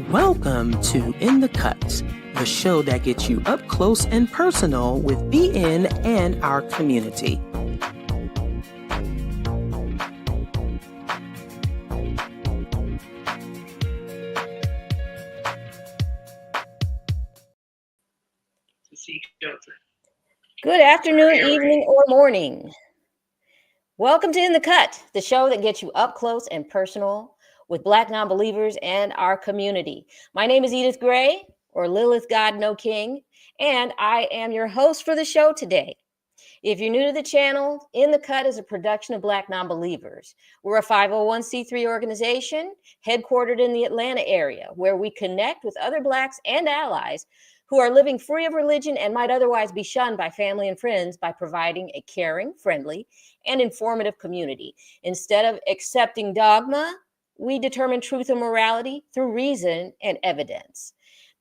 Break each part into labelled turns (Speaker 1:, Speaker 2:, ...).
Speaker 1: Welcome to In the Cut, the show that gets you up close and personal with BN and our community.
Speaker 2: Good afternoon, evening, or morning. Welcome to In the Cut, the show that gets you up close and personal with Black non-believers and our community. My name is Edith Gray, or Lilith God No King, and I am your host for the show today. If you're new to the channel, In the Cut is a production of Black Non-Believers. We're a 501c3 organization headquartered in the Atlanta area, where we connect with other Blacks and allies who are living free of religion and might otherwise be shunned by family and friends by providing a caring, friendly, and informative community. Instead of accepting dogma, we determine truth and morality through reason and evidence.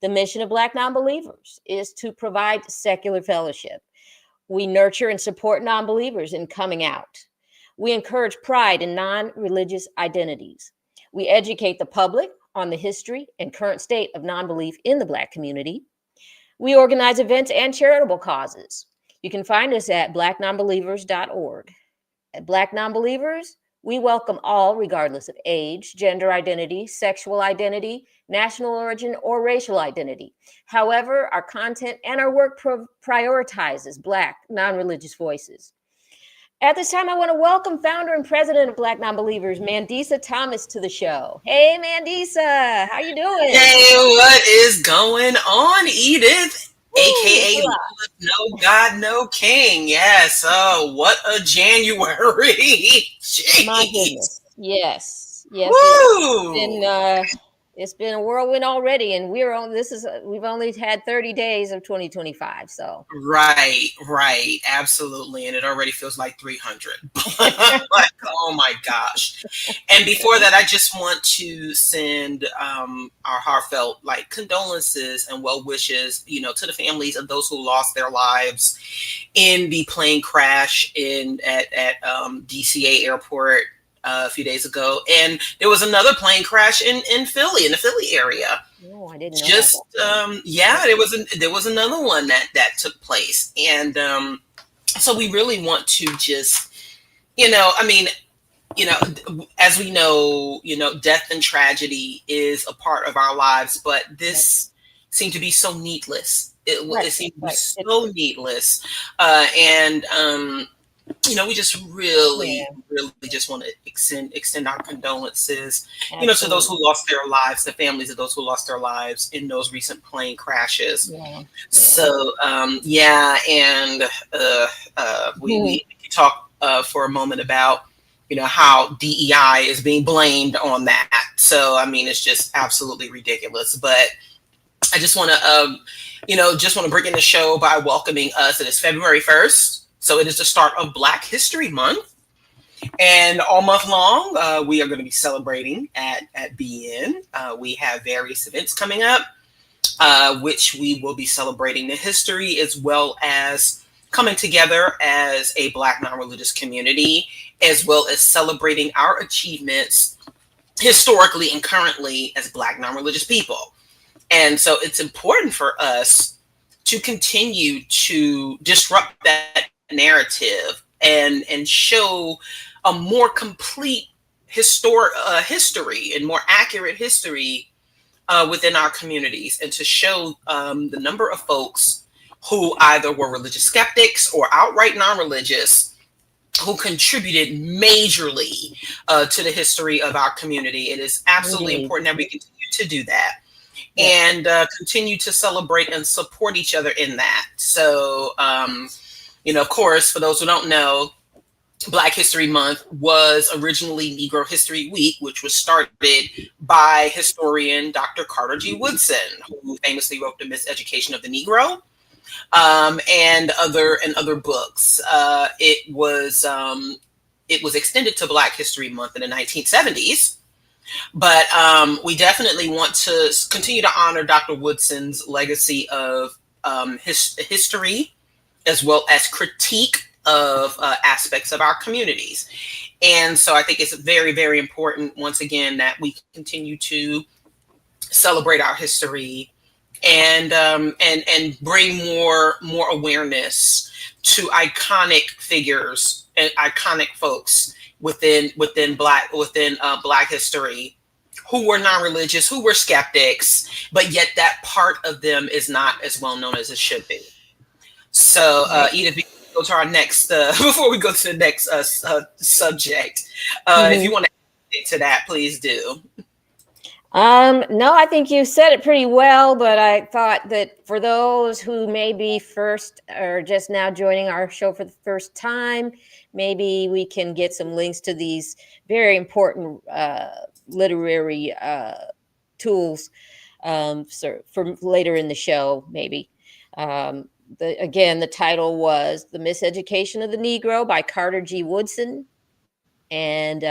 Speaker 2: The mission of Black Non-Believers is to provide secular fellowship. We nurture and support non-believers in coming out. We encourage pride in non-religious identities. We educate the public on the history and current state of non-belief in the Black community. We organize events and charitable causes. You can find us at BlackNonbelievers.org. At Black Non-Believers, we welcome all, regardless of age, gender identity, sexual identity, national origin, or racial identity. However, our content and our work prioritizes Black non-religious voices. At this time, I want to welcome founder and president of Black Non-Believers, Mandisa Thomas, to the show. Hey, Mandisa, how you doing?
Speaker 1: Hey, what is going on, Edith? AKA No God, No King. Yes. Oh, what a January. Jeez.
Speaker 2: My goodness. Yes.
Speaker 1: Woo!
Speaker 2: It's been a whirlwind already, and we've only had 30 days of 2025. So
Speaker 1: right, absolutely, and it already feels like 300. Like, oh my gosh! And before that, I just want to send our heartfelt condolences and well wishes, to the families of those who lost their lives in the plane crash at DCA airport a few days ago, and there was another plane crash in Philly, in the Philly area.
Speaker 2: Oh, I didn't know.
Speaker 1: There was another one that took place, and so we really want to just, as we know, death and tragedy is a part of our lives, but this seemed to be so needless. It seemed to be so needless, and we just really just want to extend our condolences, to those who lost their lives, the families of those who lost their lives in those recent plane crashes. So, we can talk for a moment about, how DEI is being blamed on that. So, it's just absolutely ridiculous. But I just want to bring in the show by welcoming us. It is February 1st. So it is the start of Black History Month, and all month long, we are going to be celebrating at BN. We have various events coming up, which we will be celebrating the history as well as coming together as a Black non-religious community, as well as celebrating our achievements historically and currently as Black non-religious people. And so it's important for us to continue to disrupt that narrative and show a more complete history and more accurate history within our communities, and to show the number of folks who either were religious skeptics or outright non-religious who contributed majorly to the history of our community. It is absolutely important that we continue to do that. And continue to celebrate and support each other in that. So of course, for those who don't know, Black History Month was originally Negro History Week, which was started by historian Dr. Carter G. Woodson, who famously wrote The Miseducation of the Negro, and other books. It was extended to Black History Month in the 1970s. But we definitely want to continue to honor Dr. Woodson's legacy of history, as well as critique of aspects of our communities. And so I think it's very, very important, once again, that we continue to celebrate our history, and bring more awareness to iconic figures and iconic folks within Black history, who were non-religious, who were skeptics, but yet that part of them is not as well known as it should be. So, Edith, we go to our next before we go to the next subject. If you want to add to that, please do.
Speaker 2: No, I think you said it pretty well, but I thought that for those who may be first or just now joining our show for the first time, maybe we can get some links to these very important literary tools for later in the show, maybe. The title was The Miseducation of the Negro by Carter G. Woodson. And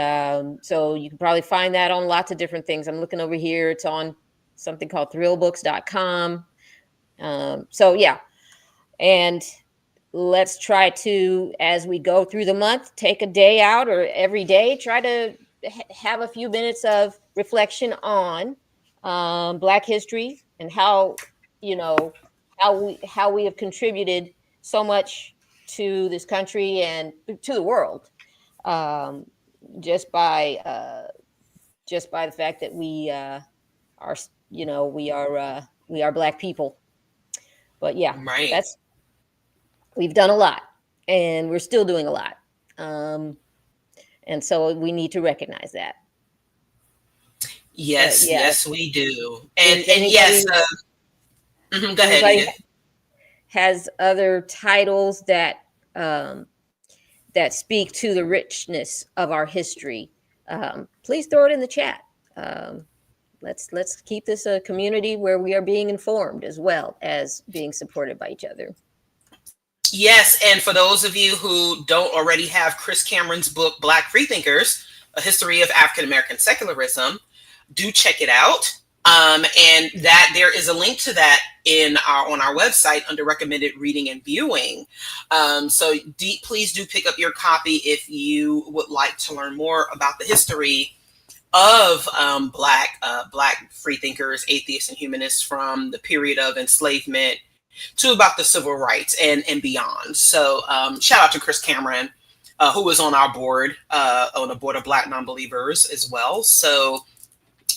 Speaker 2: so you can probably find that on lots of different things. I'm looking over here. It's on something called thrillbooks.com. So yeah. And let's try to, as we go through the month, take a day out or every day, try to have a few minutes of reflection on Black history and how we have contributed so much to this country and to the world. Just by the fact that we are Black people. But yeah,
Speaker 1: right.
Speaker 2: We've done a lot, and we're still doing a lot, and so we need to recognize that.
Speaker 1: Yes, we do, and yes. Go ahead. Edith.
Speaker 2: Has other titles that speak to the richness of our history, please throw it in the chat. Let's keep this a community where we are being informed as well as being supported by each other.
Speaker 1: Yes, and for those of you who don't already have Chris Cameron's book, Black Freethinkers, A History of African American Secularism, do check it out. And that there is a link to that on our website under recommended reading and viewing. So please do pick up your copy if you would like to learn more about the history of Black freethinkers, atheists, and humanists from the period of enslavement to about the civil rights and beyond. So shout out to Chris Cameron, who was on our board, on the board of Black Nonbelievers as well. So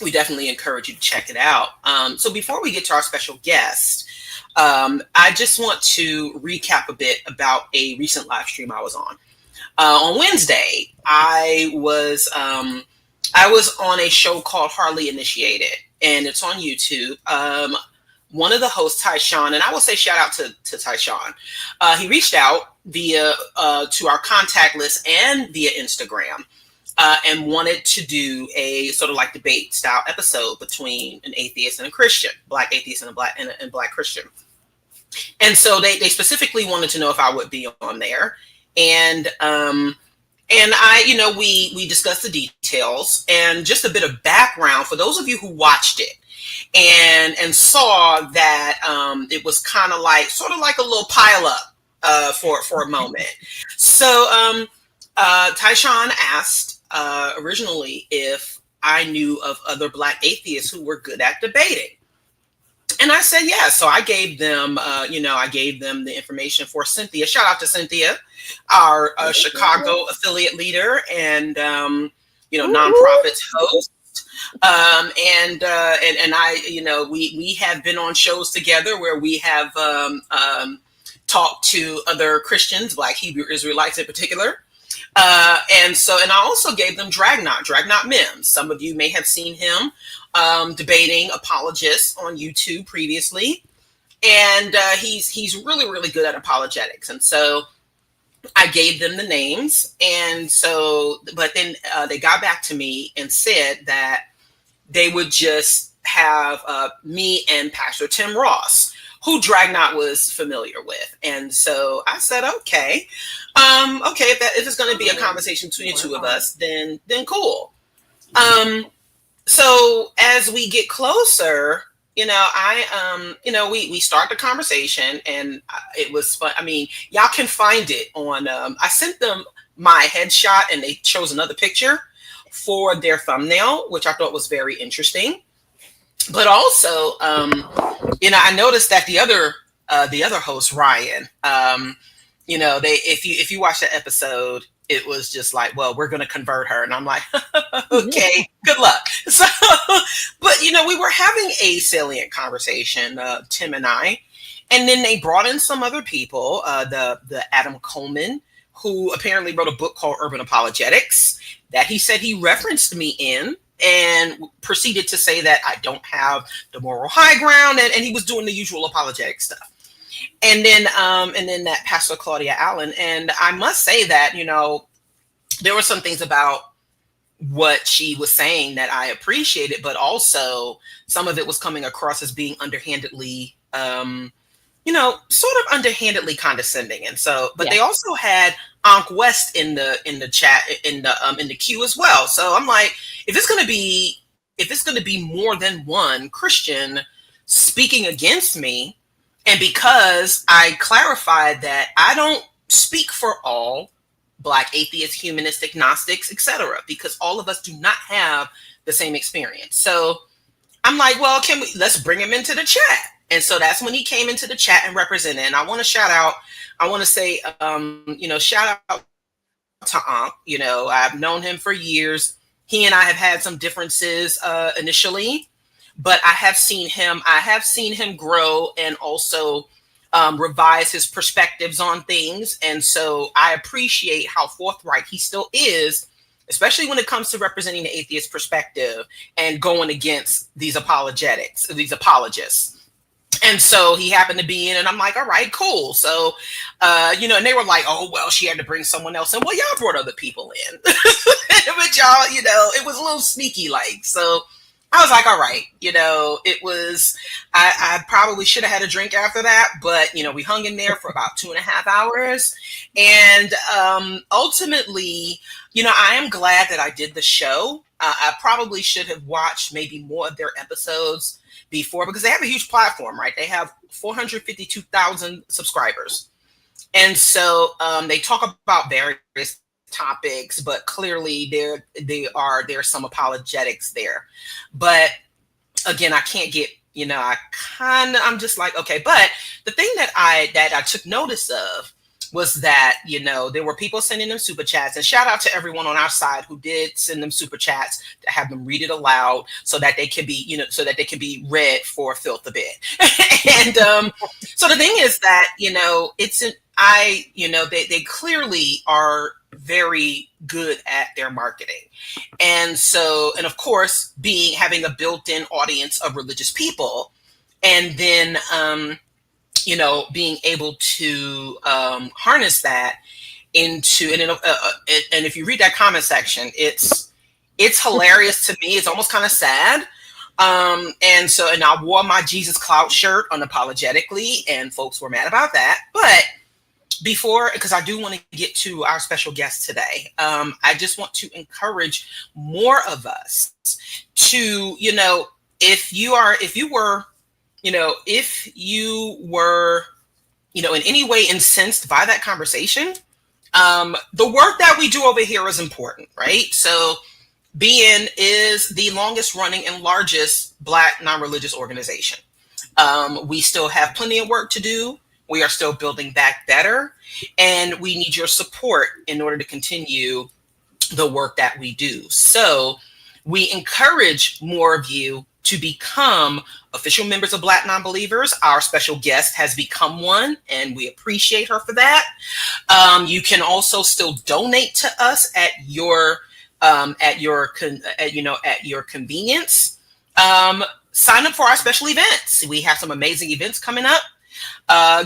Speaker 1: we definitely encourage you to check it out. So before we get to our special guest, I just want to recap a bit about a recent live stream I was on. On Wednesday, I was on a show called Hardly Initiated, and it's on YouTube. One of the hosts, Tyshawn, and I will say shout out to Tyshawn. He reached out via to our contact list and via Instagram. And wanted to do a sort of like debate style episode between an atheist and a Christian, Black atheist and a Black Christian. And so they specifically wanted to know if I would be on there. And I, we discussed the details and just a bit of background for those of you who watched it and saw that it was kind of like, sort of like a little pile up for a moment. So Tyshawn asked, originally if I knew of other Black atheists who were good at debating. And I said, yeah. So I gave them, the information for Cynthia. Shout out to Cynthia, our Chicago affiliate leader and, nonprofits host. And I, we have been on shows together where we have talked to other Christians, Black Hebrew Israelites in particular. And I also gave them Dragnot Mims. Some of you may have seen him debating apologists on YouTube previously. And he's really, really good at apologetics. And so I gave them the names. And so, but then they got back to me and said that they would just have me and Pastor Tim Ross, who Dragnot was familiar with. And so I said, okay, if it's going to be a conversation between the two of us, then cool. So as we get closer, we start the conversation and it was fun. I mean, y'all can find it on, I sent them my headshot and they chose another picture for their thumbnail, which I thought was very interesting. But also, I noticed that the other host, Ryan, if you watch the episode, it was just like, well, we're going to convert her, and I'm like, okay, good luck. So, but we were having a salient conversation, Tim and I, and then they brought in some other people, the Adam Coleman, who apparently wrote a book called Urban Apologetics that he said he referenced me in, and proceeded to say that I don't have the moral high ground, and he was doing the usual apologetic stuff. And then that Pastor Claudia Allen. And I must say that, there were some things about what she was saying that I appreciated, but also some of it was coming across as being underhandedly, sort of underhandedly condescending. And so, but They also had Ankh West in the chat, in the queue as well. So I'm like, if it's going to be more than one Christian speaking against me, and because I clarified that I don't speak for all Black atheists, humanistic, Gnostics, etc., because all of us do not have the same experience. So I'm like, well, let's bring him into the chat. And so that's when he came into the chat and represented. And I want to say, shout out to Ankh. I've known him for years. He and I have had some differences initially, but I have seen him grow and also revise his perspectives on things. And so I appreciate how forthright he still is, especially when it comes to representing the atheist perspective and going against these apologists. And so he happened to be in, and I'm like, all right, cool. So, and they were like, oh, well, she had to bring someone else in. Well, y'all brought other people in. But y'all, it was a little sneaky like. So I was like, all right, it was, I probably should have had a drink after that. But, we hung in there for about 2.5 hours. And ultimately, I am glad that I did the show. I probably should have watched maybe more of their episodes before, because they have a huge platform, right? They have 452,000 subscribers. And so they talk about various topics, but clearly there's some apologetics there. But again, I can't get, I'm just like, okay. But the thing that I took notice of was that, there were people sending them super chats, and shout out to everyone on our side who did send them super chats to have them read it aloud so that they can be, read for filth a bit. And so the thing is that, they clearly are very good at their marketing. And so, and of course, having a built-in audience of religious people, and then, being able to harness that into, and if you read that comment section, it's hilarious to me. It's almost kind of sad. And I wore my Jesus Clout shirt unapologetically, and folks were mad about that. But because I do want to get to our special guest today, I just want to encourage more of us to, if you were, in any way incensed by that conversation, the work that we do over here is important, right? So BN is the longest running and largest Black non-religious organization. We still have plenty of work to do. We are still building back better, and we need your support in order to continue the work that we do. So we encourage more of you to become official members of Black Nonbelievers. Our special guest has become one, and we appreciate her for that. You can also still donate to us at your convenience. Sign up for our special events. We have some amazing events coming up.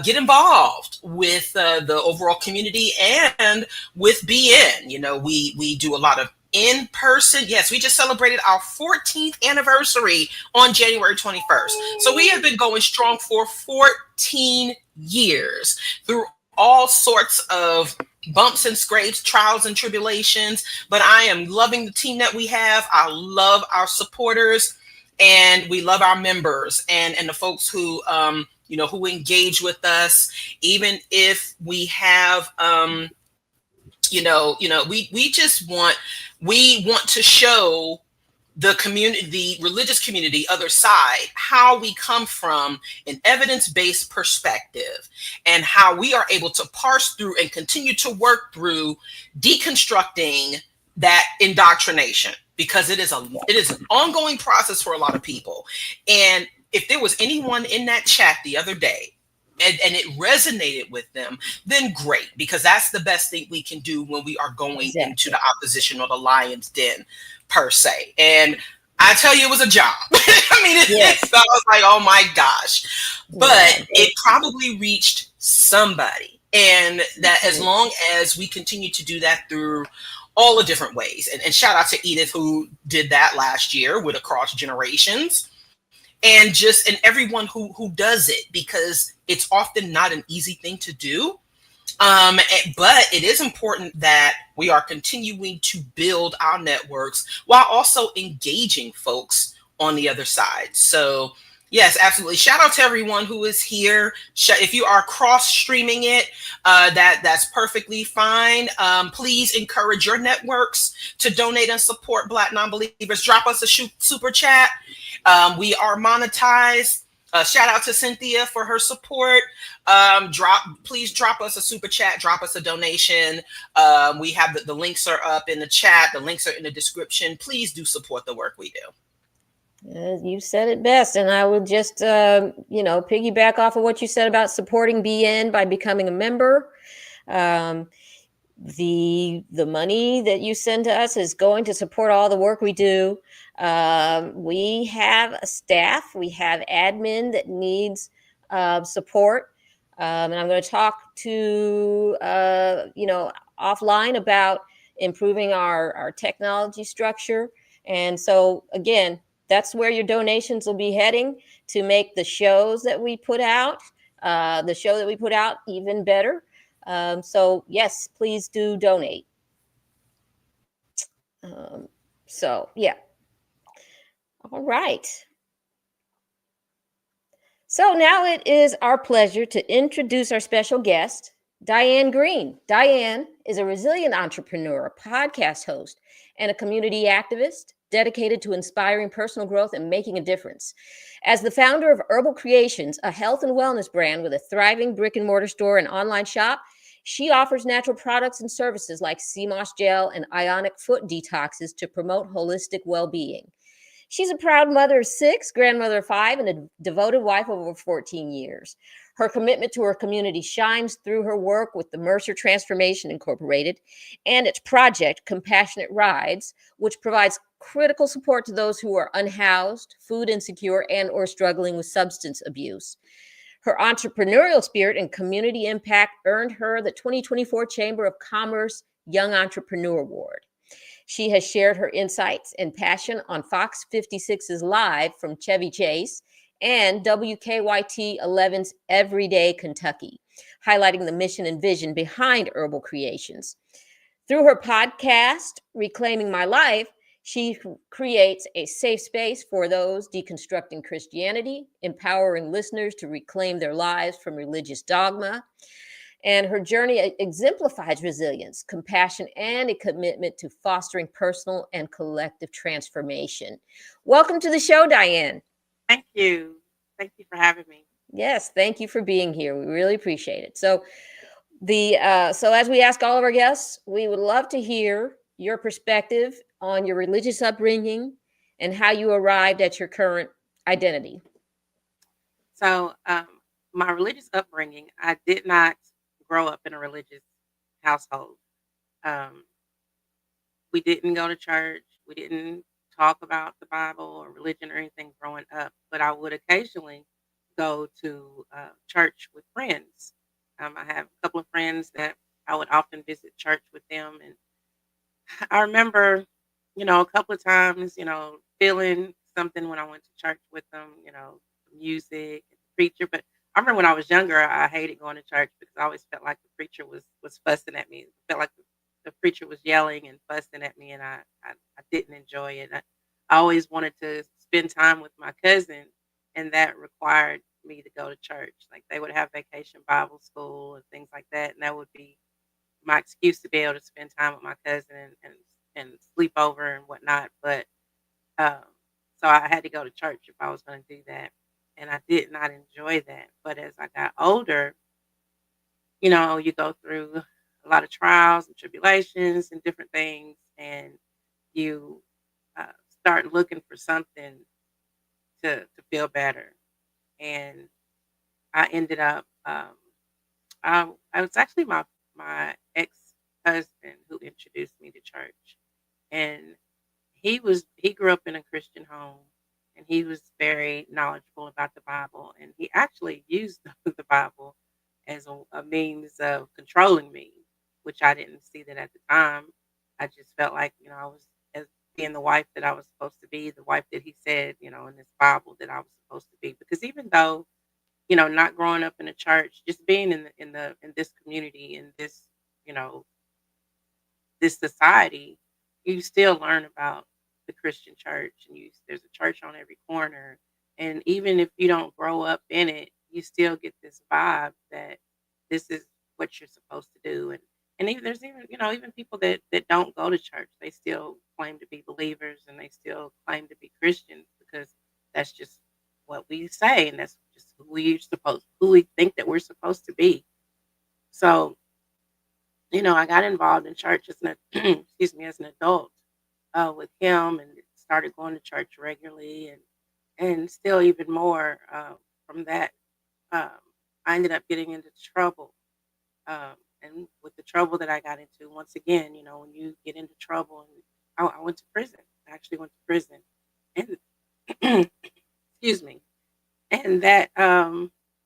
Speaker 1: Get involved with the overall community and with BN. We do a lot of in-person. Yes, we just celebrated our 14th anniversary on January 21st. So we have been going strong for 14 years through all sorts of bumps and scrapes, trials and tribulations. But I am loving the team that we have. I love our supporters, and we love our members and the folks who who engage with us, even if we have we want to show the community, the religious community, other side, how we come from an evidence-based perspective and how we are able to parse through and continue to work through deconstructing that indoctrination, because it is an ongoing process for a lot of people. And if there was anyone in that chat the other day and it resonated with them, then great, because that's the best thing we can do when we are going into the opposition or the lion's den, per se. And I tell you, it was a job. I mean, I was like, oh my gosh. But it probably reached somebody. And that as long as we continue to do that through all the different ways, and shout out to Edith, who did that last year with Across Generations, and everyone who does it, because it's often not an easy thing to do. But it is important that we are continuing to build our networks while also engaging folks on the other side. So yes, absolutely. Shout out to everyone who is here. If you are cross streaming it, that's perfectly fine. Please encourage your networks to donate and support Black Non-Believers. Drop us a super chat. We are monetized. Shout out to Cynthia for her support. Please drop us a super chat, drop us a donation. We have the links are up in the chat. The links are in the description. Please do support the work we do.
Speaker 2: You said it best. And I would just, piggyback off of what you said about supporting BN by becoming a member. The money that you send to us is going to support all the work we do. We have a staff, we have admin that needs support. And I'm going to talk to, offline about improving our technology structure. And so, again, that's where your donations will be heading to make the shows that we put out, even better. So, yes, please do donate. Yeah. All right. So now it is our pleasure to introduce our special guest, Diane Green. Diane is a resilient entrepreneur, podcast host, and a community activist dedicated to inspiring personal growth and making a difference. As the founder of Herbal Creations, a health and wellness brand with a thriving brick and mortar store and online shop, she offers natural products and services like sea moss gel and ionic foot detoxes to promote holistic well-being. She's a proud mother of 6, grandmother of 5, and a devoted wife of over 14 years. Her commitment to her community shines through her work with the Mercer Transformation Incorporated and its project, Compassionate Rides, which provides critical support to those who are unhoused, food insecure, and or struggling with substance abuse. Her entrepreneurial spirit and community impact earned her the 2024 Chamber of Commerce Young Entrepreneur Award. She has shared her insights and passion on Fox 56's Live from Chevy Chase and WKYT 11's Everyday Kentucky, highlighting the mission and vision behind Herbal Creations. Through her podcast, Reclaiming My Life, she creates a safe space for those deconstructing Christianity, empowering listeners to reclaim their lives from religious dogma. And her journey exemplifies resilience, compassion, and a commitment to fostering personal and collective transformation. Welcome to the show, Diane.
Speaker 3: Thank you. Thank you for having me.
Speaker 2: Yes, thank you for being here. We really appreciate it. So as we ask all of our guests, we would love to hear your perspective on your religious upbringing and how you arrived at your current identity.
Speaker 3: So my religious upbringing, I did not grow up in a religious household. We didn't go to church. We didn't talk about the Bible or religion or anything growing up, but I would occasionally go to church with friends. I have a couple of friends that I would often visit church with them. And I remember, a couple of times, feeling something when I went to church with them, music, and the preacher. But I remember when I was younger, I hated going to church because I always felt like the preacher was fussing at me. It felt like the preacher was yelling and fussing at me, and I didn't enjoy it. I always wanted to spend time with my cousin, and that required me to go to church. Like they would have vacation Bible school and things like that, and that would be my excuse to be able to spend time with my cousin and sleep over and whatnot. But Um, so I had to go to church if I was going to do that. And I did not enjoy that. But as I got older, you go through a lot of trials and tribulations and different things, and you uh, start looking for something to feel better. And I ended up, I was actually my ex husband who introduced me to church, and he grew up in a Christian home, and he was very knowledgeable about the Bible, and he actually used the Bible as a means of controlling me, which I didn't see that at the time. I just felt like I was as being the wife that I was supposed to be, the wife that he said in this Bible that I was supposed to be. Because even though not growing up in a church, just being in this community, in you know this society, you still learn about the Christian church, and there's a church on every corner. And even if you don't grow up in it, you still get this vibe that this is what you're supposed to do. And even there's even people that don't go to church, they still claim to be believers, and they still claim to be Christians because that's just what we say, and that's just who we think that we're supposed to be. So I got involved in church as an excuse me, as an adult, with him, and started going to church regularly, and still even more from that. Um, I ended up getting into trouble, and with the trouble that I got into, once again, when you get into trouble, and I went to prison. I actually went to prison, and excuse me, and that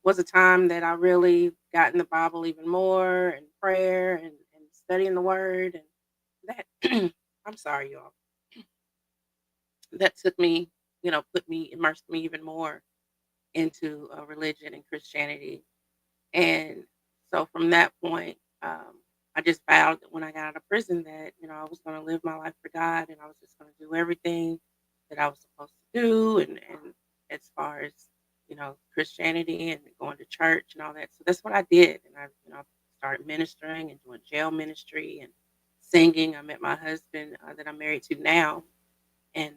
Speaker 3: was a time that I really got in the Bible even more, and prayer, and studying the Word, and that I'm sorry, y'all. That took me, immersed me even more into religion and Christianity. And so from that point, I just vowed that when I got out of prison that I was going to live my life for God, and I was just going to do everything that I was supposed to do, and as far as Christianity and going to church and all that. So that's what I did, and I started ministering and doing jail ministry and singing. I met my husband that I'm married to now, and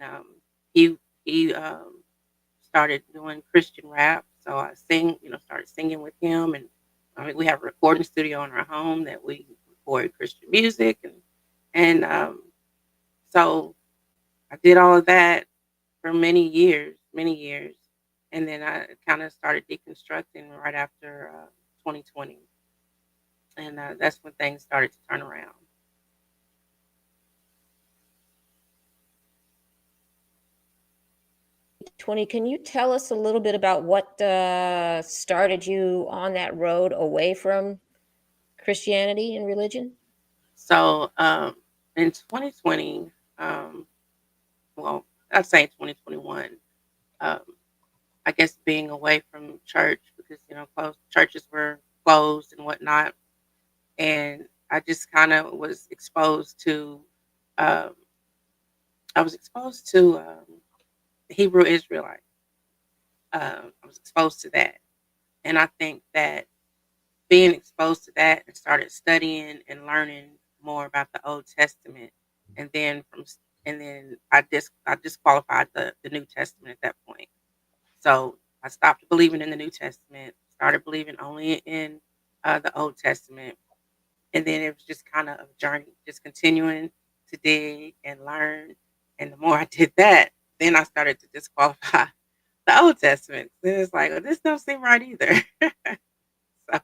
Speaker 3: he started doing Christian rap. So I started singing with him, and I mean, we have a recording studio in our home that we record Christian music, and so I did all of that for many years, and then I kind of started deconstructing right after 2020, and that's when things started to turn around.
Speaker 2: 20, can you tell us a little bit about what started you on that road away from Christianity and religion?
Speaker 3: So in 2020, um, well, I'd say 2021. Um, I guess being away from church because churches were closed and whatnot, and I just kind of was exposed to. Um, I was exposed to Hebrew Israelite. I was exposed to that, and I think that being exposed to that and started studying and learning more about the Old Testament, and then I disqualified the New Testament at that point. So I stopped believing in the New Testament, started believing only in the Old Testament. And then it was just kind of a journey, just continuing to dig and learn. And the more I did that, then I started to disqualify the Old Testament. Then it's like, well, this don't seem right either. so,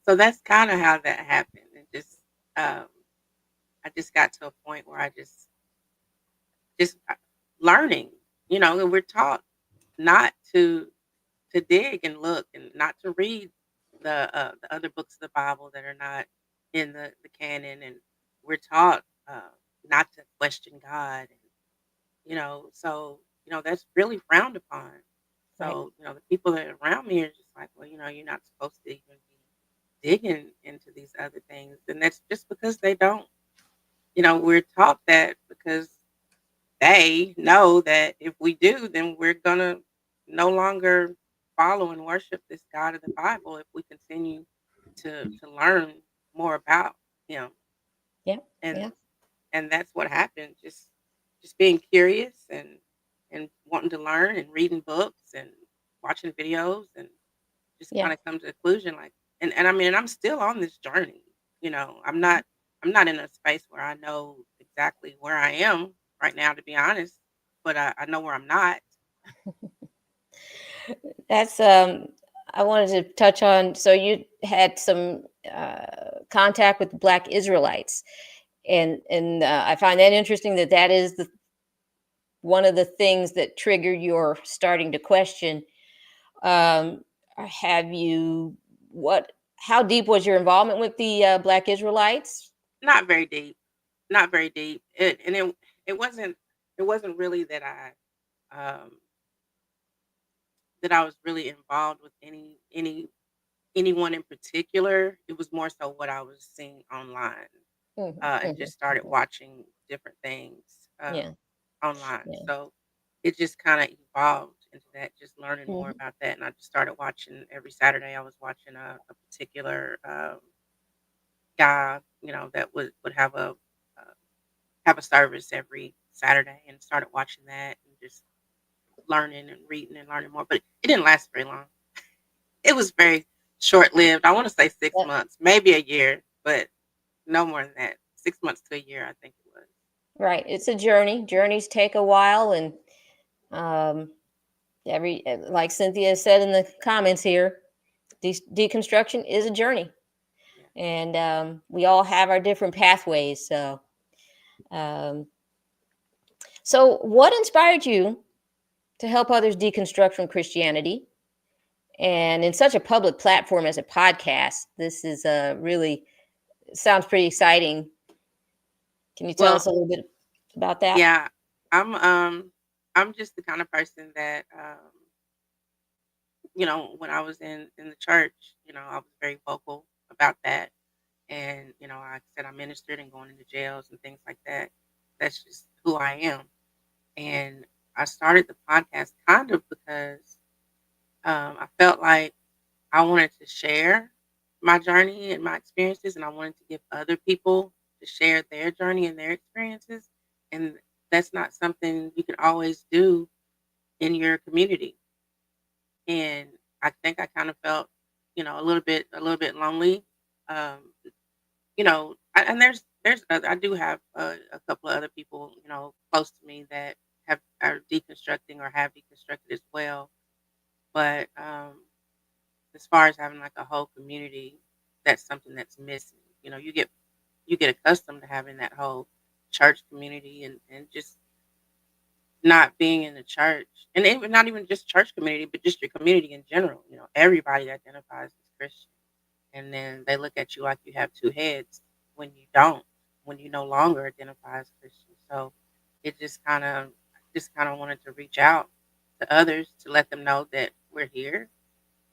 Speaker 3: so that's kind of how that happened. And just, um, I just got to a point where I just learning, and we're taught not to dig and look and not to read the other books of the Bible that are not in the canon, and we're taught not to question God, and so that's really frowned upon.
Speaker 2: Right.
Speaker 3: So the people that are around me are just like, well, you're not supposed to even be digging into these other things, and that's just because they don't. We're taught that because they know that if we do, then we're gonna no longer follow and worship this God of the Bible if we continue to learn more about Him,
Speaker 2: Yeah.
Speaker 3: and
Speaker 2: Yeah.
Speaker 3: and that's what happened. Just just being curious and wanting to learn and reading books and watching videos and just
Speaker 2: Yeah.
Speaker 3: kind of come to a conclusion like and I mean and I'm still on this journey. I'm not in a space where I know exactly where I am right now, to be honest, but I know where I'm not.
Speaker 2: That's I wanted to touch on. So you had some contact with the Black Israelites, and I find that interesting that that is the one of the things that triggered your starting to question. Um, have you what? How deep was your involvement with the Black Israelites?
Speaker 3: Not very deep, not very deep. It wasn't really um, that I was really involved with anyone in particular. It was more so what I was seeing online,
Speaker 2: Mhm,
Speaker 3: and
Speaker 2: mhm,
Speaker 3: just started
Speaker 2: mhm.
Speaker 3: watching different things
Speaker 2: Yeah,
Speaker 3: online.
Speaker 2: yeah.
Speaker 3: So it just kind of evolved into that, just learning more
Speaker 2: Mhm.
Speaker 3: about that. And I just started watching every Saturday. I was watching a particular guy, that would have a service every Saturday, and started watching that and just learning and reading and learning more. But it didn't last very long. It was very short lived. I want to say six
Speaker 2: Yep.
Speaker 3: months, maybe a year, but no more than that. 6 months to a year, I think it was.
Speaker 2: Right. It's a journey. Journeys take a while, and um, like Cynthia said in the comments here, deconstruction is a journey,
Speaker 3: Yeah.
Speaker 2: and we all have our different pathways. Um, so what inspired you to help others deconstruct from Christianity? And in such a public platform as a podcast, this is really sounds pretty exciting. Can you tell
Speaker 3: Well,
Speaker 2: us a little bit about that?
Speaker 3: yeah, I'm just the kind of person that when I was in the church, I was very vocal about that. And, like I said, I ministered and going into jails and things like that. That's just who I am. And I started the podcast kind of because I felt like I wanted to share my journey and my experiences, and I wanted to give other people to share their journey and their experiences. And that's not something you can always do in your community. And I think I kind of felt, a little bit lonely. Um, and I do have a couple of other people, close to me that are deconstructing or have deconstructed as well. But as far as having like a whole community, that's something that's missing. You get accustomed to having that whole church community and just not being in the church, and even not even just church community, but just your community in general. Everybody identifies as Christian, and then they look at you like you have two heads when you don't, when you no longer identify as Christian. So it just kind of wanted to reach out to others to let them know that we're here,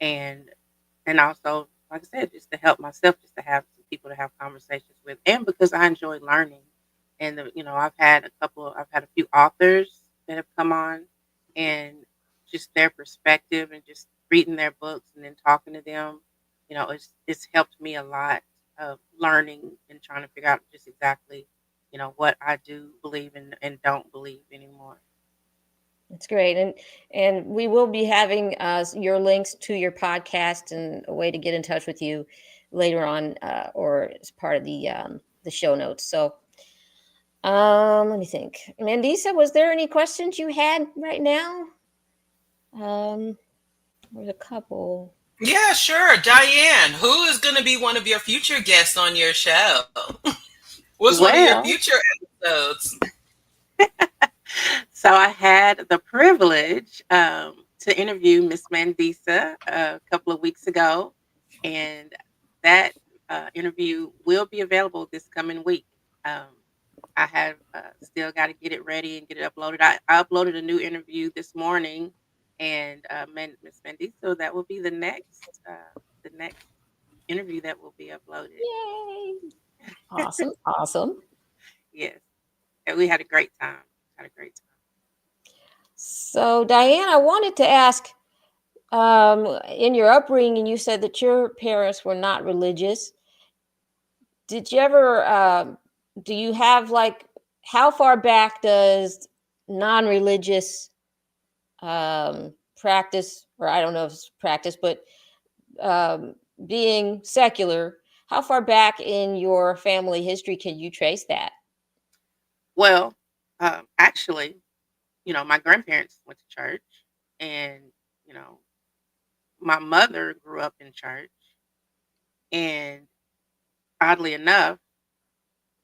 Speaker 3: and also, like I said, just to help myself, just to have some people to have conversations with, and because I enjoy learning. And I've had a few authors that have come on, and just their perspective and just reading their books and then talking to them, it's helped me a lot of learning and trying to figure out just exactly, what I do believe in and don't believe anymore.
Speaker 2: That's great, and we will be having your links to your podcast and a way to get in touch with you later on, or as part of the show notes. So, let me think. Mandisa, was there any questions you had right now? There's a couple.
Speaker 1: Yeah, sure. Diane, who is going to be one of your future guests on your show? What's one of your
Speaker 3: Well,
Speaker 1: future episodes?
Speaker 3: so I had the privilege to interview Miss Mandisa a couple of weeks ago, and that interview will be available this coming week. Um, I have still got to get it ready and get it uploaded. I uploaded a new interview this morning, and Miss Mandisa, so that will be the next interview that will be uploaded.
Speaker 2: Yay! Awesome, awesome.
Speaker 3: Yes, and we had a great time. Had a great time.
Speaker 2: So, Diane, I wanted to ask, in your upbringing, you said that your parents were not religious. Did you ever, do you have like how far back does non-religious practice, or I don't know if it's practice, but being secular, how far back in your family history can you trace that?
Speaker 3: Well, actually, my grandparents went to church, and you know, my mother grew up in church, and oddly enough,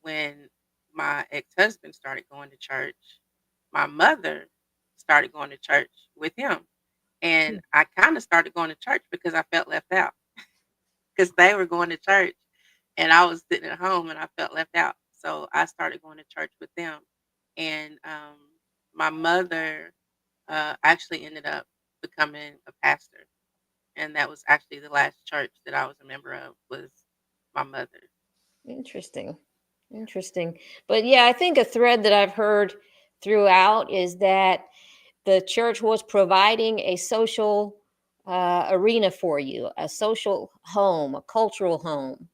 Speaker 3: when my ex-husband started going to church, my mother started going to church with him. And I kind of started going to church because I felt left out because they were going to church and I was sitting at home and I felt left out. So I started going to church with them. And my mother actually ended up becoming a pastor. And that was actually the last church that I was a member of was my mother.
Speaker 2: Interesting. But yeah, I think a thread that I've heard throughout is that the church was providing a social arena for you, a social home, a cultural home.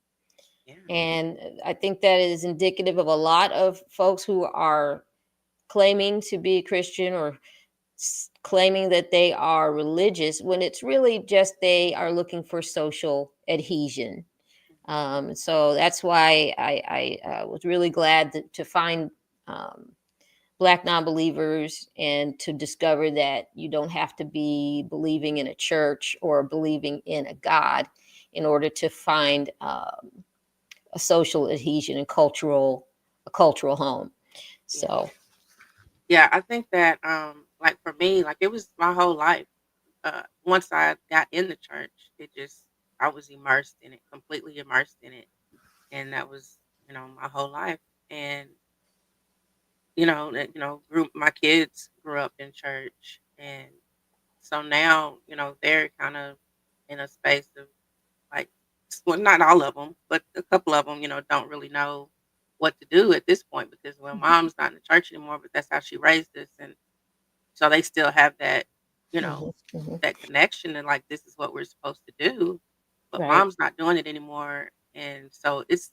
Speaker 3: Yeah.
Speaker 2: And I think that is indicative of a lot of folks who are claiming to be Christian or claiming that they are religious when it's really just they are looking for social adhesion. So that's why I was really glad to find Black non-believers and to discover that you don't have to be believing in a church or believing in a God in order to find a social adhesion and a cultural home. So
Speaker 3: Yeah, I think that like for me, like it was my whole life. Once I got in the church, I was immersed in it, completely immersed in it. And that was, my whole life. And my kids grew up in church, and so now they're kind of in a space of like, well, not all of them, but a couple of them, don't really know what to do at this point because mom's not in the church anymore, but that's how she raised us, and so they still have that, that connection and like this is what we're supposed to do, but
Speaker 2: right.
Speaker 3: mom's not doing it anymore, and so it's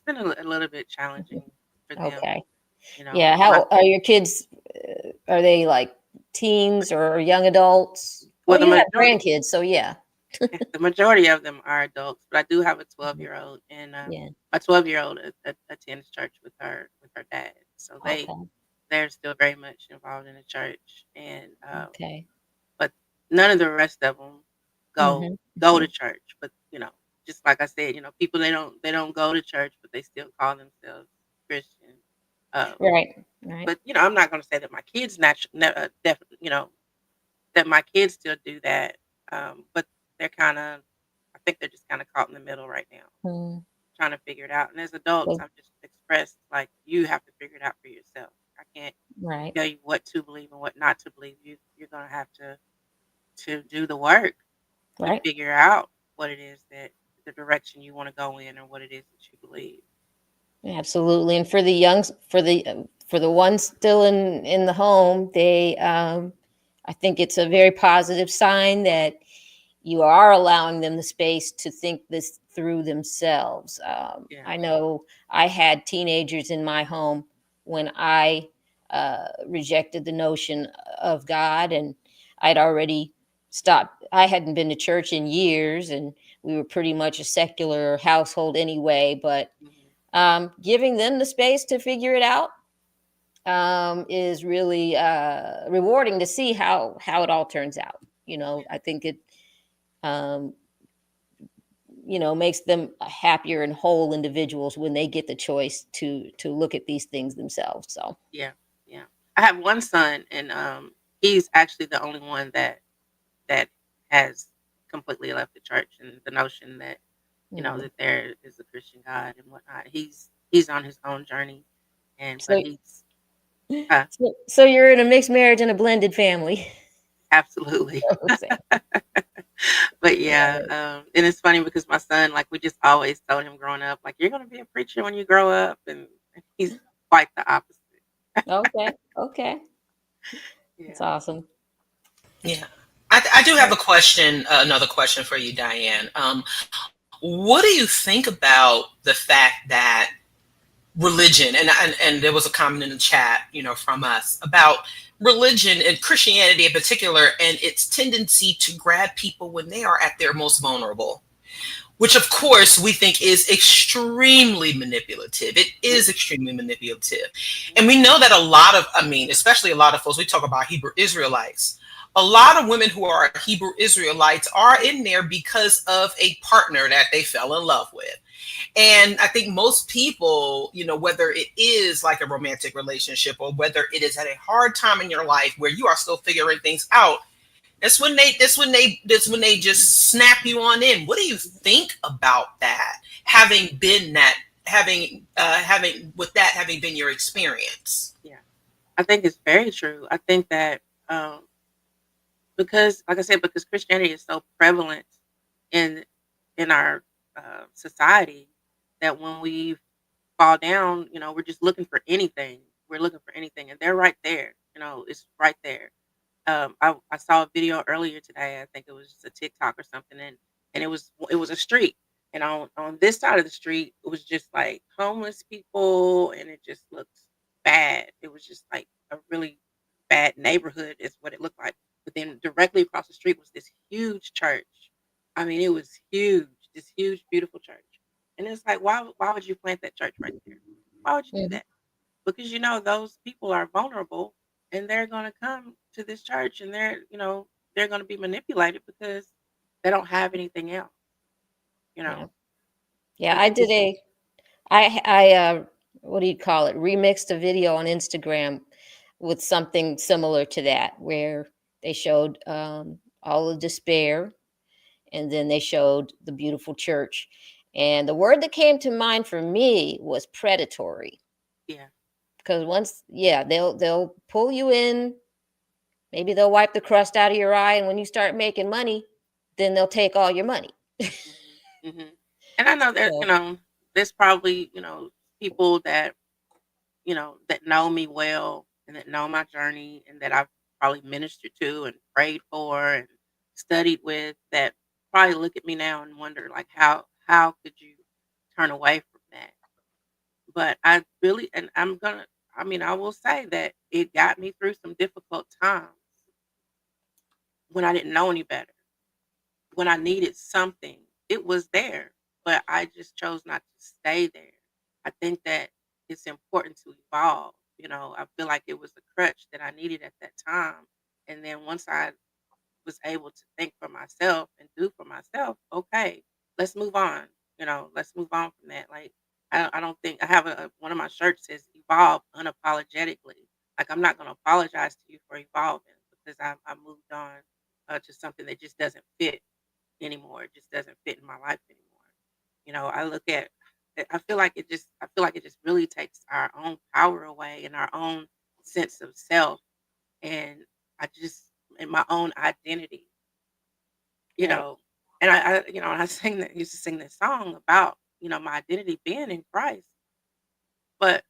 Speaker 3: been a little bit challenging for them,
Speaker 2: Okay.
Speaker 3: you know.
Speaker 2: Yeah.
Speaker 3: But
Speaker 2: How are your kids? Are they like teens or young adults? Oh,
Speaker 3: well,
Speaker 2: you have grandkids, so yeah.
Speaker 3: the majority of them are adults, but I do have a 12-year-old, and
Speaker 2: Yeah.
Speaker 3: my 12-year-old attends church with her dad, so
Speaker 2: Okay.
Speaker 3: they're still very much involved in the church, and
Speaker 2: Okay.
Speaker 3: but none of the rest of them go
Speaker 2: Mm-hmm.
Speaker 3: to church. But just like I said, people they don't go to church, but they still call themselves Christian. Um,
Speaker 2: Right. Right.
Speaker 3: but I'm not going to say that my kids that my kids still do that. But they're kind of, I think they're just kind of caught in the middle right now,
Speaker 2: Mm,
Speaker 3: trying to figure it out. And as adults,
Speaker 2: so-
Speaker 3: I've just expressed like you have to figure it out for yourself. I can't
Speaker 2: right.
Speaker 3: tell you what to believe and what not to believe. You're gonna have to do the work to
Speaker 2: Right.
Speaker 3: figure out what it is that the direction you want to go in or what it is that you believe.
Speaker 2: Absolutely. And for the for the ones still in the home, they I think it's a very positive sign that you are allowing them the space to think this through themselves.
Speaker 3: Yeah.
Speaker 2: I know I had teenagers in my home when I rejected the notion of God, and I'd already stopped. I hadn't been to church in years, and we were pretty much a secular household anyway. But
Speaker 3: Mhm.
Speaker 2: giving them the space to figure it out is really rewarding to see how it all turns out.
Speaker 3: Yeah.
Speaker 2: I think it um, makes them happier and whole individuals when they get the choice to look at these things themselves. So
Speaker 3: Yeah. Yeah. I have one son, and he's actually the only one that has completely left the church and the notion that
Speaker 2: mhm.
Speaker 3: that there is a Christian God and whatnot. He's on his own journey, but
Speaker 2: so
Speaker 3: he's
Speaker 2: so you're in a mixed marriage and a blended family.
Speaker 3: absolutely.
Speaker 2: Okay.
Speaker 3: But
Speaker 2: Love
Speaker 3: yeah,
Speaker 2: it.
Speaker 3: and it's funny because my son, like, we just always told him growing up, like, you're gonna be a preacher when you grow up, and he's quite the opposite.
Speaker 2: Okay. Okay. That's
Speaker 3: Yeah.
Speaker 2: awesome.
Speaker 1: Yeah. I do have a question, another question for you, Diane. What do you think about the fact that religion, and there was a comment in the chat, from us about religion and Christianity in particular, and its tendency to grab people when they are at their most vulnerable, which of course we think is extremely manipulative. It is extremely manipulative. And we know that especially a lot of folks, we talk about Hebrew Israelites. A lot of women who are Hebrew Israelites are in there because of a partner that they fell in love with. And I think most people, whether it is like a romantic relationship or whether it is at a hard time in your life where you are still figuring things out, that's when they just snap you on in. What do you think about that? Having been having been your experience?
Speaker 3: Yeah, I think it's very true. I think that because, like I said, because Christianity is so prevalent in our society, that when we fall down, we're just looking for anything. We're looking for anything, and they're right there. It's right there. I saw a video earlier today. I think it was just a TikTok or something, and it was a street, and on this side of the street, it was just like homeless people, and it just looked bad. It was just like a really bad neighborhood, is what it looked like. But then directly across the street was this huge church. I mean, it was huge, this huge, beautiful church. And it's like, why would you plant that church right there? Why would you do that? Because those people are vulnerable, and they're going to come to this church, and they're going to be manipulated because they don't have anything else.
Speaker 2: Yeah, I did I what do you call it? Remixed a video on Instagram with something similar to that, where they showed all the despair, and then they showed the beautiful church. And the word that came to mind for me was predatory.
Speaker 3: Yeah.
Speaker 2: Because they'll pull you in, maybe they'll wipe the crust out of your eye, and when you start making money, then they'll take all your money.
Speaker 3: Mm-hmm. And I know that there's probably people that that know me well, and that know my journey, and that I've probably ministered to and prayed for and studied with, that probably look at me now and wonder, like, how could you turn away from that? But I really, and I will say that it got me through some difficult times when I didn't know any better. When I needed something, it was there, but I just chose not to stay there. I think that it's important to evolve. I feel like it was a crutch that I needed at that time. And then once I was able to think for myself and do for myself, okay, let's move on. Let's move on from that. Like, I don't think I have one of my shirts says evolve unapologetically. Like, I'm not going to apologize to you for evolving, because I moved on to something that just doesn't fit anymore. It just doesn't fit in my life anymore. I look at I feel like it just really takes our own power away, and our own sense of self, and in my own identity, you
Speaker 2: Right.
Speaker 3: know. And I used to sing this song about, my identity being in Christ. But,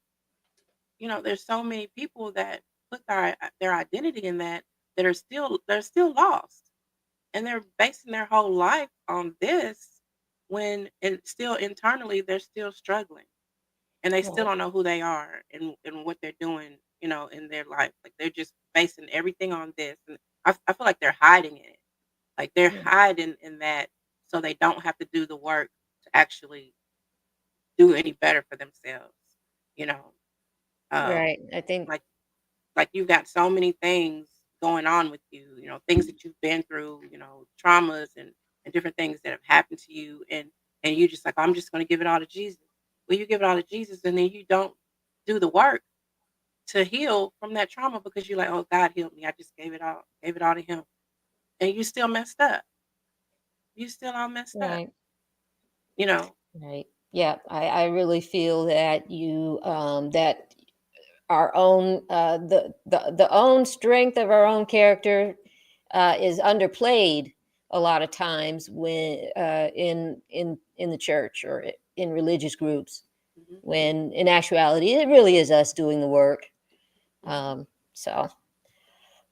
Speaker 3: there's so many people that put their identity in that they're still lost. And they're basing their whole life on this, when and still internally they're still struggling, and they still
Speaker 2: Right.
Speaker 3: don't know who they are, and what they're doing, in their life. Like, they're just basing everything on this, and I feel like they're hiding in it. Like, they're
Speaker 2: Yeah.
Speaker 3: hiding in that, so they don't have to do the work to actually do any better for themselves. You know, um,
Speaker 2: Right. I think.
Speaker 3: like you've got so many things going on with you, things that you've been through, traumas and different things that have happened to you, and you just like, I'm just going to give it all to Jesus. Well, you give it all to Jesus, and then you don't do the work to heal from that trauma, because you're like, oh, God healed me. I just gave it all to him. And you still messed up. You still all messed up,
Speaker 2: Right.
Speaker 3: you know.
Speaker 2: Right. Yeah. I really feel that that our own the own strength of our own character is underplayed a lot of times when in the church or in religious groups,
Speaker 3: Mhm.
Speaker 2: when in actuality it really is us doing the work.
Speaker 3: Mhm.
Speaker 2: So,
Speaker 3: Yeah.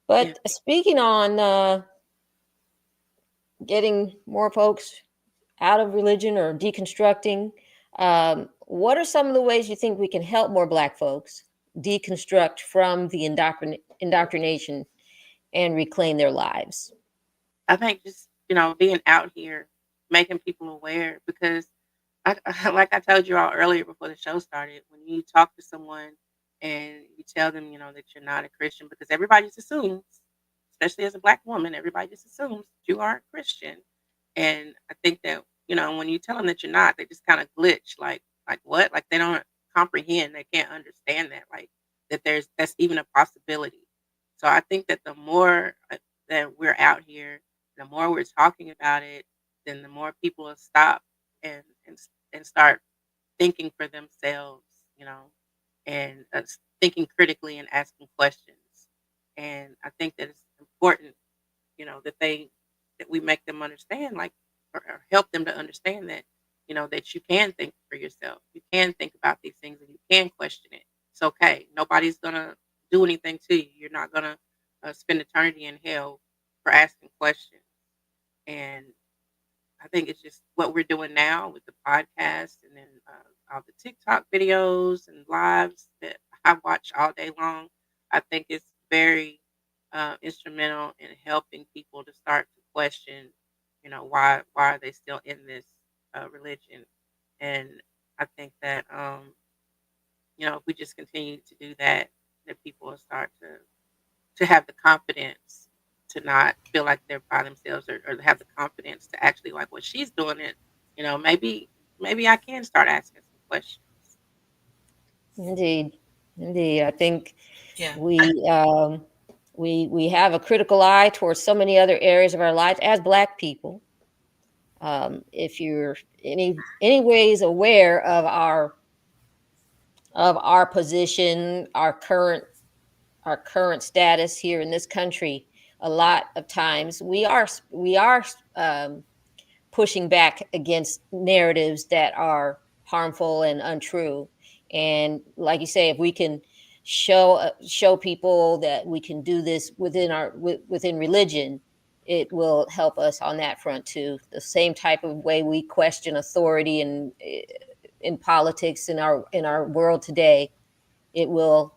Speaker 2: but speaking on getting more folks out of religion or deconstructing, What are some of the ways you think we can help more Black folks deconstruct from the indoctrination and reclaim their lives?
Speaker 3: I think just, being out here, making people aware, because like I told you all earlier before the show started, when you talk to someone and you tell them, that you're not a Christian, because everybody just assumes, especially as a Black woman, everybody just assumes that you are a Christian. And I think that, when you tell them that you're not, they just kind of glitch, like what? Like they don't comprehend, they can't understand that, like that's even a possibility. So I think that the more that we're out here, the more we're talking about it, then the more people will stop and and start thinking for themselves, and thinking critically and asking questions. And I think that it's important, that we make them understand, like, or help them to understand that, that you can think for yourself. You can think about these things and you can question it. It's okay. Nobody's gonna do anything to you. You're not gonna spend eternity in hell for asking questions. And I think it's just what we're doing now with the podcast, and then all the TikTok videos and lives that I watch all day long. I think it's very instrumental in helping people to start to question, why are they still in this religion? And I think that, if we just continue to do that, that people will start to have the confidence to not feel like they're by themselves, or have the confidence to actually, like what she's doing it, maybe I can start asking some questions.
Speaker 2: Indeed, indeed. I think
Speaker 1: Yeah.
Speaker 2: we have a critical eye towards so many other areas of our lives as Black people. If you're any ways aware of our position, our current status here in this country, a lot of times we are pushing back against narratives that are harmful and untrue. And like you say, if we can show people that we can do this within religion, it will help us on that front too. The same type of way we question authority and in politics in our world today, it will.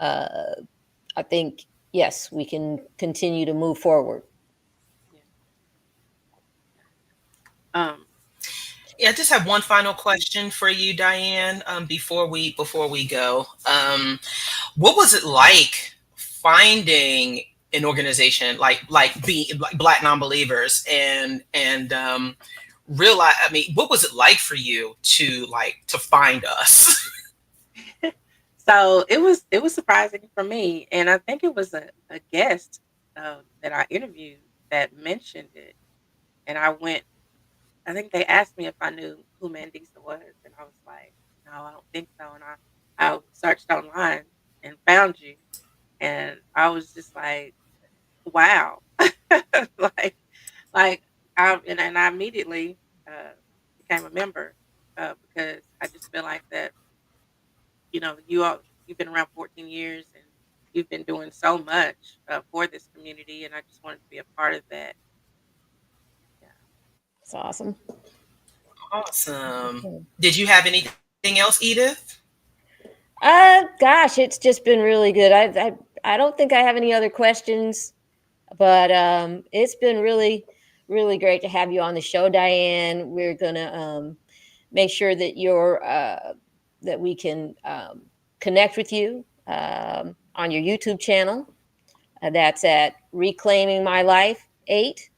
Speaker 2: I think yes, we can continue to move forward.
Speaker 3: Yeah. Um,
Speaker 1: Yeah, I just have one final question for you, Diane, before we go. What was it like finding an organization like Black Nonbelievers and realize? I mean, what was it like for you to find us?
Speaker 3: so it was surprising for me, and I think it was a guest that I interviewed that mentioned it, and I went. I think they asked me if I knew who Mandisa was, and I was like, "No, I don't think so." And I searched online and found you, and I was just like, "Wow!" like like and I immediately uh, became a member because I just feel like that, you've been around 14 years and you've been doing so much for this community, and I just wanted to be a part of that. Yeah.
Speaker 2: It's awesome.
Speaker 1: Awesome. Did you have anything else, Edith?
Speaker 2: Gosh, it's just been really good. I don't think I have any other questions, but it's been really great to have you on the show, Diane. We're gonna make sure that we can connect with you on your YouTube channel. That's at Reclaiming My Life 8,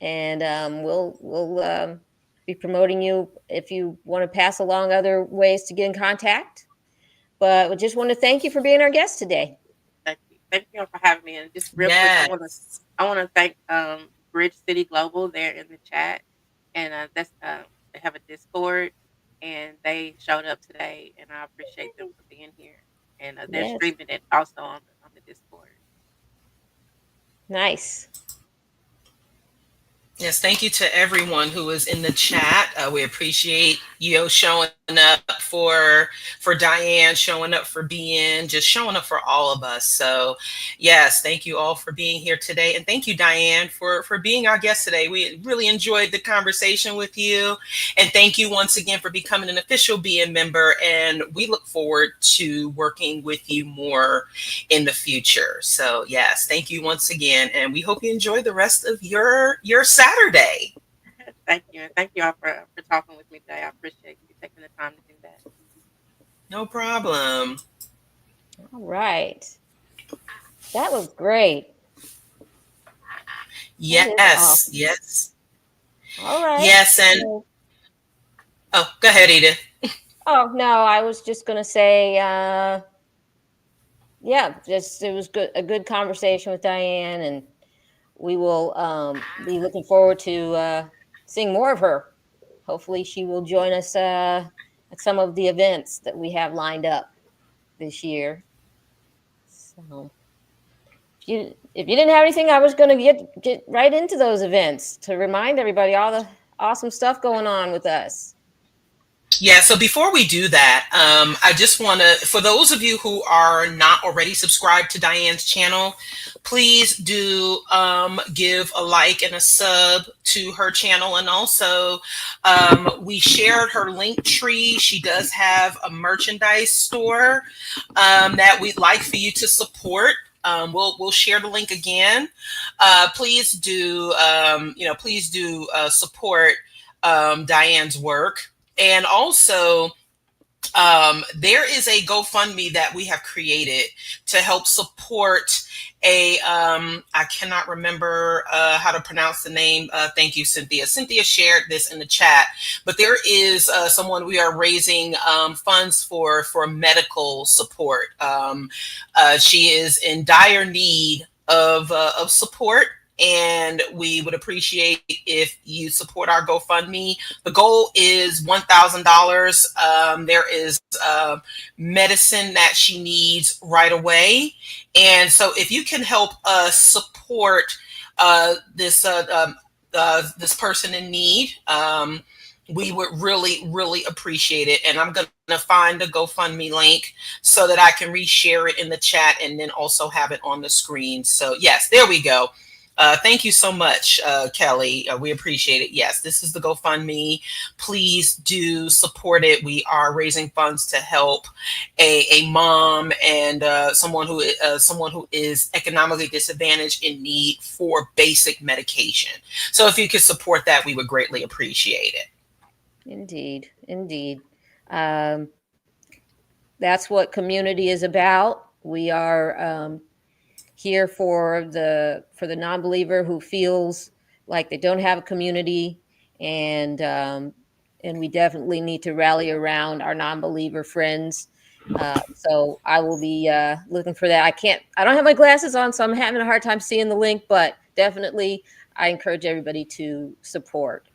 Speaker 2: and we'll be promoting you if you want to pass along other ways to get in contact. But we just want to thank you for being our guest today.
Speaker 3: Thank you. Thank you all for having me. And just real quick,
Speaker 1: Yes.
Speaker 3: I want to thank Bridge City Global. They're in the chat, and that's they have a Discord, and they showed up today, and I appreciate them for being here. And they're
Speaker 2: Yes,
Speaker 3: streaming it also on the Discord.
Speaker 2: nice.
Speaker 1: Yes, thank you to everyone who is in the chat. We appreciate you showing up for Diane, showing up for BN, just showing up for all of us. So, yes, thank you all for being here today, and thank you, Diane, for being our guest today. We really enjoyed the conversation with you, and thank you once again for becoming an official BN member. And we look forward to working with you more in the future. So yes, thank you once again, and we hope you enjoy the rest of your Saturday.
Speaker 3: Thank you. And thank you all for talking with me today. I appreciate you taking the time to do that.
Speaker 1: No problem.
Speaker 2: All right. That was great. That is
Speaker 1: Yes,
Speaker 2: awesome.
Speaker 1: yes,
Speaker 2: All right.
Speaker 1: yes, and oh, go ahead, Edith.
Speaker 2: Oh, no, I was just going to say, yeah, just it was a good conversation with Diane, and we will be looking forward to seeing more of her. Hopefully, she will join us at some of the events that we have lined up this year. So, if you didn't have anything, I was going to get right into those events to remind everybody all the awesome stuff going on with us.
Speaker 1: Yeah, so before we do that, I just want to, for those of you who are not already subscribed to Diane's channel, please do give a like and a sub to her channel. And also, we shared her link tree. She does have a merchandise store that we'd like for you to support. We'll share the link again. Please do support Diane's work. And also, there is a GoFundMe that we have created to help support I cannot remember how to pronounce the name. Thank you, Cynthia. Cynthia shared this in the chat, but there is someone we are raising funds for medical support. She is in dire need of support, and we would appreciate if you support our GoFundMe. The goal is $1,000. There is medicine that she needs right away, and so if you can help us support this person in need, we would really appreciate it. And I'm going to find the GoFundMe link so that I can reshare it in the chat and then also have it on the screen. So yes, there we go. Thank you so much, Kelly. We appreciate it. Yes, this is the GoFundMe. Please do support it. We are raising funds to help a mom and someone who is economically disadvantaged in need for basic medication. So if you could support that, we would greatly appreciate it.
Speaker 2: Indeed, indeed. That's what community is about. We are here for the non-believer who feels like they don't have a community, and we definitely need to rally around our non-believer friends. So I will be looking for that. I don't have my glasses on, so I'm having a hard time seeing the link, but definitely I encourage everybody to support,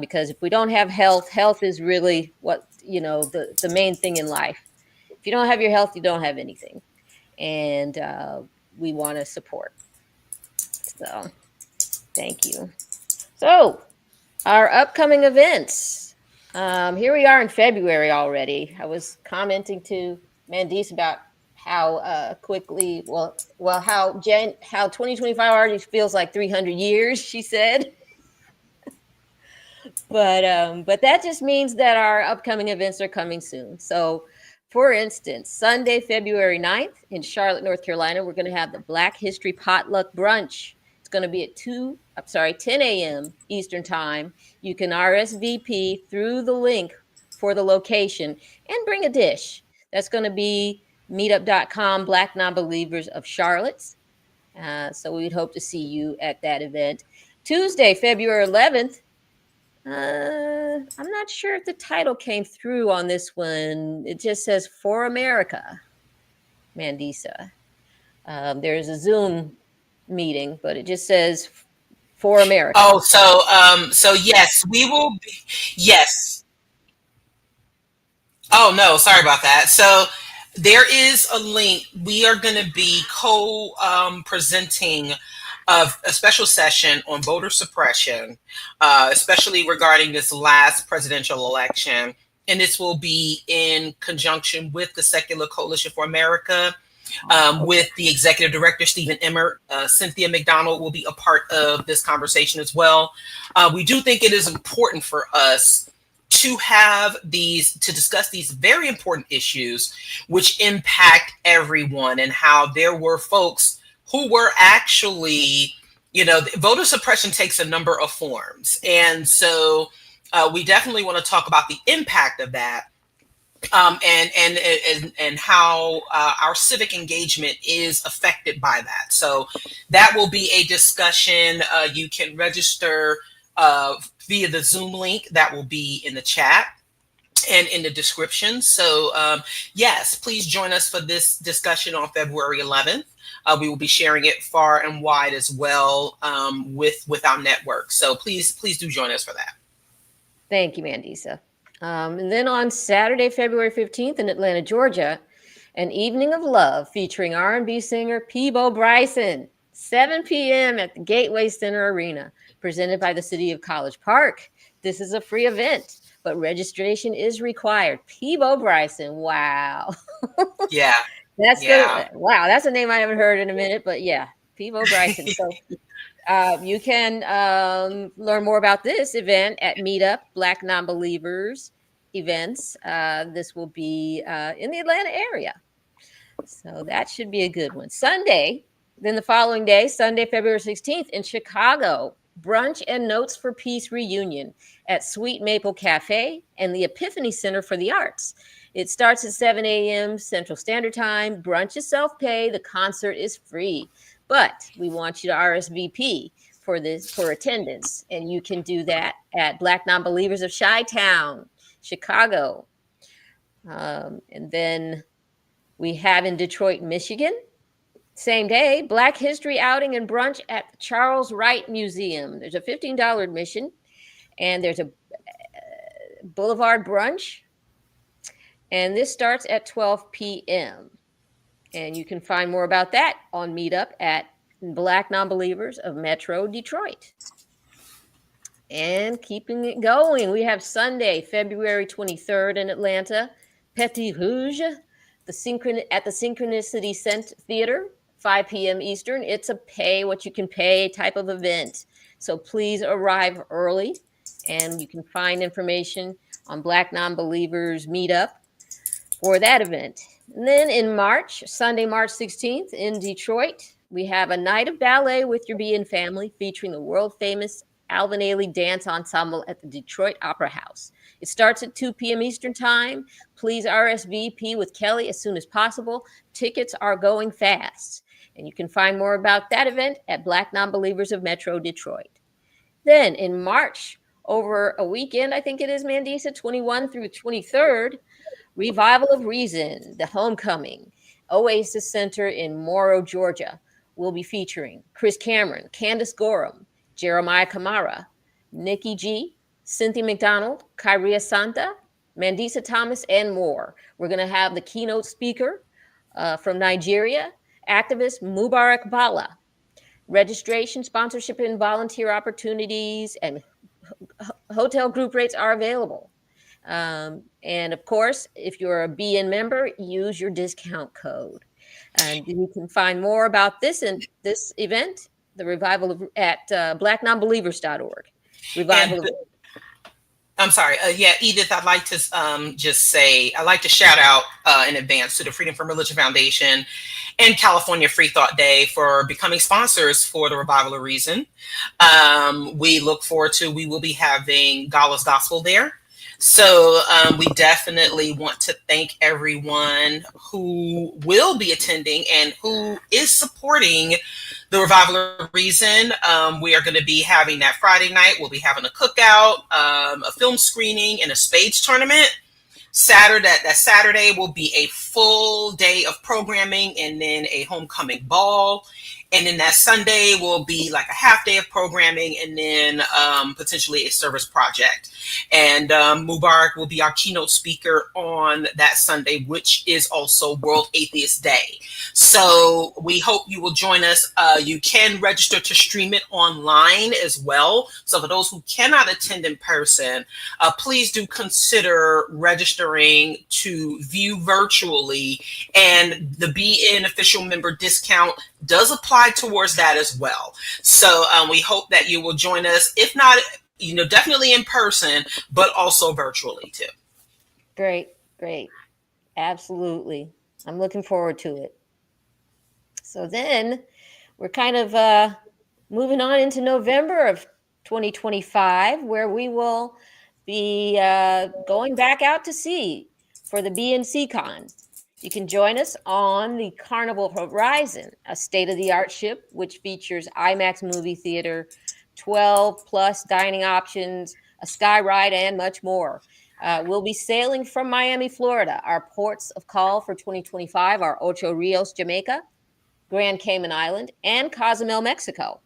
Speaker 2: because if we don't have health is really what, the main thing in life. If you don't have your health, you don't have anything. And we want to support. So thank you. So our upcoming events. Here we are in February already. I was commenting to Mandisa about how quickly, how 2025 already feels like 300 years, she said. But that just means that our upcoming events are coming soon. So, for instance, Sunday, February 9th in Charlotte, North Carolina, we're going to have the Black History Potluck Brunch. It's going to be at 10 a.m. Eastern Time. You can RSVP through the link for the location and bring a dish. That's going to be meetup.com, Black Nonbelievers of Charlotte. So we'd hope to see you at that event. Tuesday, February 11th, I'm not sure if the title came through on this one. It just says For America, Mandisa. There's a Zoom meeting, but it just says For America.
Speaker 1: Oh, so yes, we will be, yes. Oh no, sorry about that. So there is a link. We are going to be presenting of a special session on voter suppression, especially regarding this last presidential election. And this will be in conjunction with the Secular Coalition for America, with the executive director, Stephen Emmert. Cynthia McDonald will be a part of this conversation as well. We do think it is important for us to discuss these very important issues which impact everyone, and how there were folks who were actually, voter suppression takes a number of forms. And so we definitely want to talk about the impact of that, and how our civic engagement is affected by that. So that will be a discussion. You can register via the Zoom link that will be in the chat and in the description. So yes, please join us for this discussion on February 11th. We will be sharing it far and wide as well, with our network. So please do join us for that.
Speaker 2: Thank you, Mandisa. And then on Saturday, February 15th in Atlanta, Georgia, an evening of love featuring R&B singer Peabo Bryson, 7 p.m. at the Gateway Center Arena, presented by the City of College Park. This is a free event, but registration is required. Peabo Bryson, wow.
Speaker 1: Yeah.
Speaker 2: That's good. Wow, that's a name I haven't heard in a minute, but yeah, Peabo Bryson. So you can learn more about this event at Meetup, Black Nonbelievers events. This will be in the Atlanta area. So that should be a good one. Sunday, then the following day, Sunday, February 16th in Chicago, Brunch and Notes for Peace reunion at Sweet Maple Cafe and the Epiphany Center for the Arts. It starts at 7 a.m. Central Standard Time. Brunch is self-pay. The concert is free. But we want you to RSVP for attendance. And you can do that at Black Nonbelievers of Chi-Town, Chicago. And then we have in Detroit, Michigan, same day, Black History outing and brunch at the Charles Wright Museum. There's a $15 admission, and there's a Boulevard brunch. And this starts at 12 p.m. And you can find more about that on Meetup at Black Nonbelievers of Metro Detroit. And keeping it going, we have Sunday, February 23rd in Atlanta, Petit Rouge, at the Synchronicity Theater, 5 p.m. Eastern. It's a pay what you can pay type of event. So please arrive early, and you can find information on Black Nonbelievers Meetup for that event. And then in March, Sunday, March 16th in Detroit, we have a night of ballet with your Bean family featuring the world famous Alvin Ailey Dance Ensemble at the Detroit Opera House. It starts at 2 p.m. Eastern Time. Please RSVP with Kelly as soon as possible. Tickets are going fast. And you can find more about that event at Black Nonbelievers of Metro Detroit. Then in March, over a weekend, I think it is, Mandisa, 21 through 23rd, Revival of Reason, the Homecoming, Oasis Center in Morrow, Georgia, will be featuring Chris Cameron, Candace Gorham, Jeremiah Camara, Nikki G, Cynthia McDonald, Kyria Santa, Mandisa Thomas, and more. We're going to have the keynote speaker from Nigeria, activist Mubarak Bala. Registration, sponsorship, and volunteer opportunities and hotel group rates are available. And of course, if you're a BN member, use your discount code. And you can find more about this event, the revival at blacknonbelievers.org.
Speaker 1: I'm sorry. Edith, I'd like to I'd like to shout out in advance to the Freedom from Religion Foundation and California Free Thought Day for becoming sponsors for the Revival of Reason. We look forward to, we will be having Gala's Gospel there. So we definitely want to thank everyone who will be attending and who is supporting the Revival of Reason. We are going to be having that Friday night. We'll be having a cookout, a film screening, and a spades tournament. That Saturday will be a full day of programming and then a homecoming ball. And then that Sunday will be like a half day of programming and then potentially a service project. And Mubarak will be our keynote speaker on that Sunday, which is also World Atheist Day. So we hope you will join us. You can register to stream it online as well. So for those who cannot attend in person, please do consider registering to view virtually. And the BN official member discount does apply towards that as well. So we hope that you will join us, if not, definitely in person, but also virtually too.
Speaker 2: Great. Absolutely. I'm looking forward to it. So then we're kind of moving on into November of 2025, where we will be going back out to sea for the SeaCon. You can join us on the Carnival Horizon, a state-of-the-art ship which features IMAX movie theater, 12 plus dining options, a sky ride, and much more. We'll be sailing from Miami, Florida. Our ports of call for 2025 are Ocho Rios, Jamaica, Grand Cayman Island, and Cozumel, Mexico.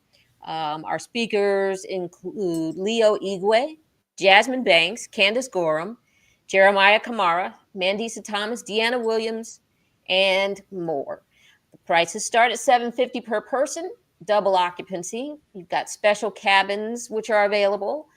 Speaker 2: Our speakers include Leo Igwe, Jasmine Banks, Candace Gorham, Jeremiah Camara, Mandisa Thomas, Deanna Williams, and more. The prices start at $750 per person, double occupancy. You've got special cabins which are available,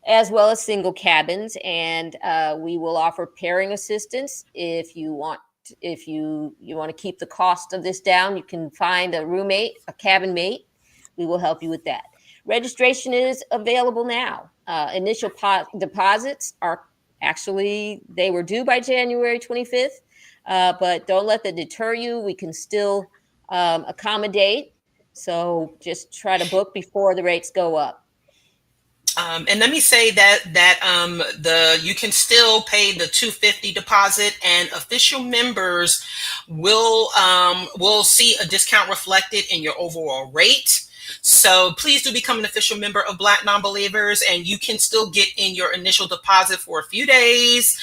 Speaker 2: as well as single cabins, and we will offer pairing assistance if you want. If you want to keep the cost of this down, you can find a roommate, a cabin mate. We will help you with that. Registration is available now. Initial deposits are actually, they were due by January 25th, but don't let that deter you. We can still accommodate. So just try to book before the rates go up.
Speaker 1: And let me say that you can still pay the $250 deposit, and official members will see a discount reflected in your overall rate. So please do become an official member of Black Nonbelievers, and you can still get in your initial deposit for a few days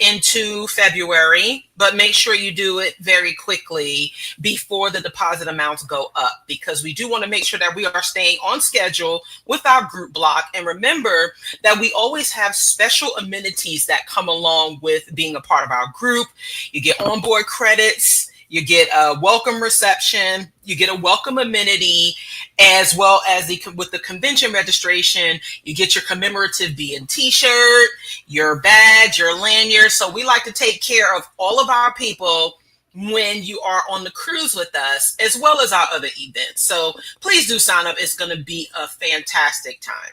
Speaker 1: into February, but make sure you do it very quickly before the deposit amounts go up, because we do want to make sure that we are staying on schedule with our group block. And remember that we always have special amenities that come along with being a part of our group. You get onboard credits, you get a welcome reception, you get a welcome amenity, as well as with the convention registration, you get your commemorative BN t-shirt, your badge, your lanyard. So we like to take care of all of our people when you are on the cruise with us, as well as our other events. So please do sign up. It's going to be a fantastic time.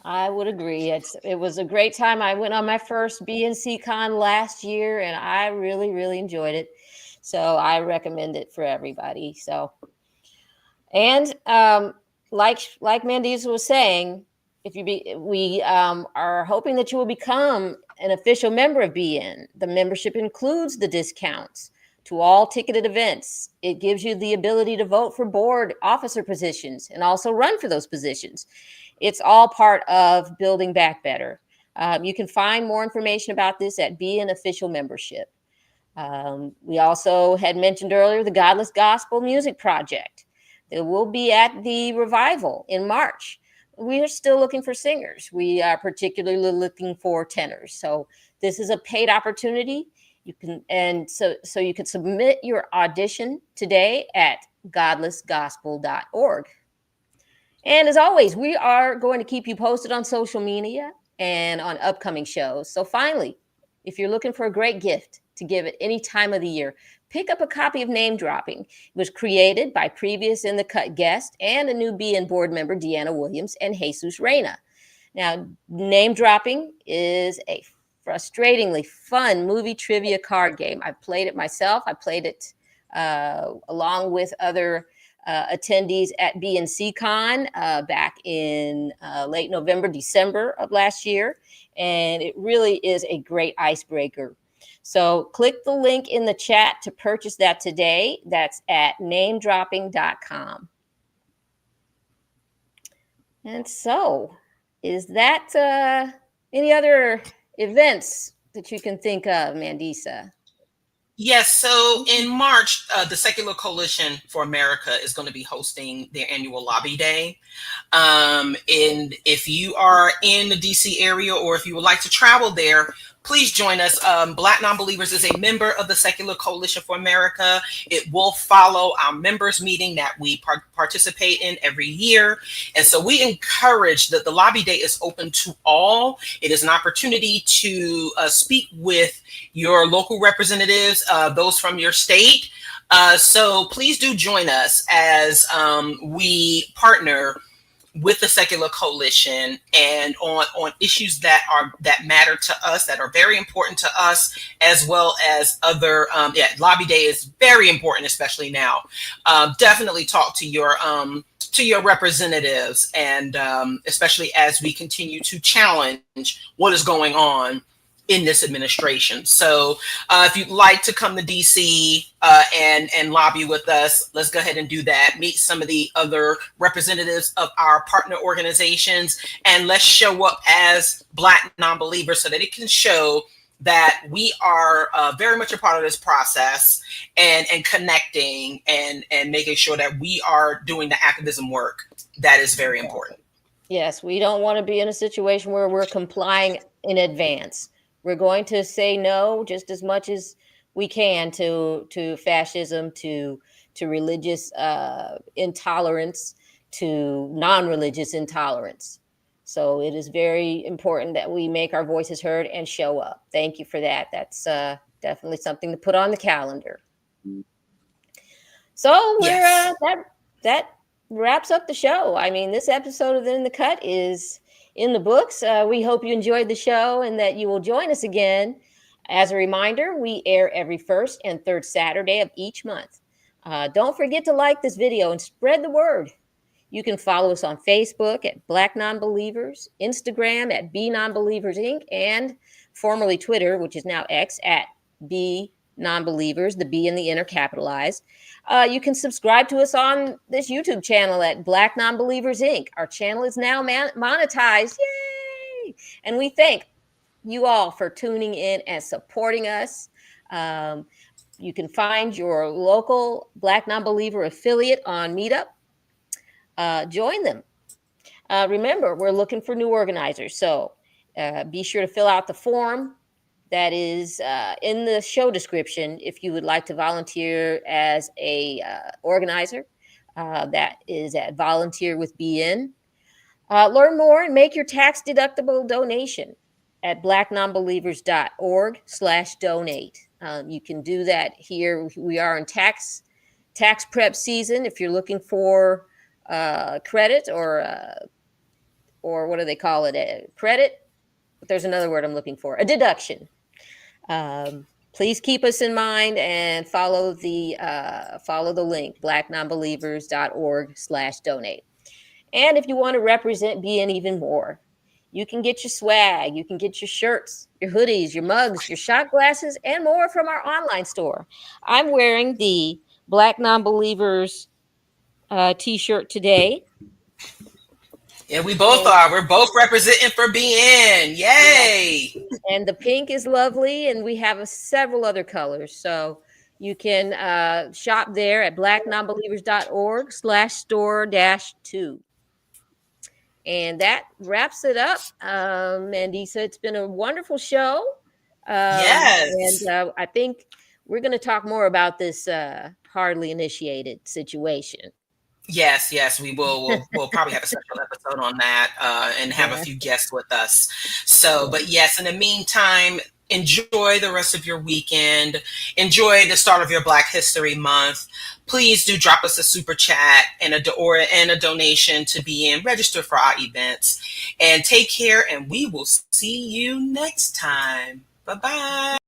Speaker 2: I would agree. It was a great time. I went on my first SeaCon last year, and I really, really enjoyed it. So I recommend it for everybody. So, and like Mandisa was saying, we are hoping that you will become an official member of BN. The membership includes the discounts to all ticketed events. It gives you the ability to vote for board officer positions and also run for those positions. It's all part of building back better. You can find more information about this at BN official membership. We also had mentioned earlier the Godless Gospel Music Project. It will be at the Revival in March. We are still looking for singers. We are particularly looking for tenors. So this is a paid opportunity. You can, so you can submit your audition today at godlessgospel.org. And as always, we are going to keep you posted on social media and on upcoming shows. So finally, if you're looking for a great gift to give at any time of the year, pick up a copy of Name Dropping. It was created by previous In the Cut guest and a new BN board member, Deanna Williams and Jesus Reyna. Now, Name Dropping is a frustratingly fun movie trivia card game. I've played it myself. I played it along with other attendees at SeaCon back in late November, December of last year. And it really is a great icebreaker. So click the link in the chat to purchase that today. That's at namedropping.com. And so, is that any other events that you can think of, Mandisa?
Speaker 1: Yes, so in March, the Secular Coalition for America is going to be hosting their annual lobby day. And if you are in the DC area or if you would like to travel there, please join us. Black Nonbelievers is a member of the Secular Coalition for America. It will follow our members meeting that we participate in every year. And so we encourage that the lobby day is open to all. It is an opportunity to speak with your local representatives, those from your state. So please do join us as we partner with the Secular Coalition and on issues that matter to us, that are very important to us, as well as other. Lobby day is very important, especially now. Definitely talk to your representatives, and especially as we continue to challenge what is going on in this administration. So if you'd like to come to DC and lobby with us, let's go ahead and do that. Meet some of the other representatives of our partner organizations, and let's show up as Black Nonbelievers so that it can show that we are very much a part of this process and connecting and making sure that we are doing the activism work that is very important.
Speaker 2: Yes, we don't want to be in a situation where we're complying in advance. We're going to say no just as much as we can to fascism, to religious intolerance, to non-religious intolerance. So it is very important that we make our voices heard and show up. Thank you for that. That's definitely something to put on the calendar. So
Speaker 1: Yes.
Speaker 2: that wraps up the show. I mean, this episode of In the Cut is in the books. We hope you enjoyed the show and that you will join us again. As a reminder, we air every first and third Saturday of each month. Don't forget to like this video and spread the word. You can follow us on Facebook at Black Nonbelievers, Instagram at BNonbelievers Inc., and formerly Twitter, which is now X, at BNonbelievers, the B and the N are capitalized. You can subscribe to us on this YouTube channel at Black Nonbelievers Inc. Our channel is now monetized. Yay! And we thank you all for tuning in and supporting us. You can find your local Black Nonbeliever affiliate on Meetup. Join them. Remember, we're looking for new organizers. So be sure to fill out the form that is in the show description if you would like to volunteer as a organizer. That is at Volunteer with BN. Learn more and make your tax-deductible donation at blacknonbelievers.org/donate. You can do that here. We are in tax prep season. If you're looking for credit or what do they call it? A credit? But there's another word I'm looking for. A deduction. Please keep us in mind and follow the link, blacknonbelievers.org/donate. And if you want to represent BN even more, you can get your swag, you can get your shirts, your hoodies, your mugs, your shot glasses, and more from our online store. I'm wearing the Black Nonbelievers t-shirt today.
Speaker 1: Yeah, we both are. We're both representing for BN. Yay!
Speaker 2: And the pink is lovely, and we have several other colors. So you can shop there at blacknonbelievers.org/store-2. And that wraps it up. Mandisa, it's been a wonderful show.
Speaker 1: Yes.
Speaker 2: And I think we're going to talk more about this hardly initiated situation.
Speaker 1: Yes, we will. We'll probably have a special episode on that and have a few guests with us. So, but yes, in the meantime, enjoy the rest of your weekend. Enjoy the start of your Black History Month. Please do drop us a super chat and a donation to BN. Register for our events. And take care, and we will see you next time. Bye-bye.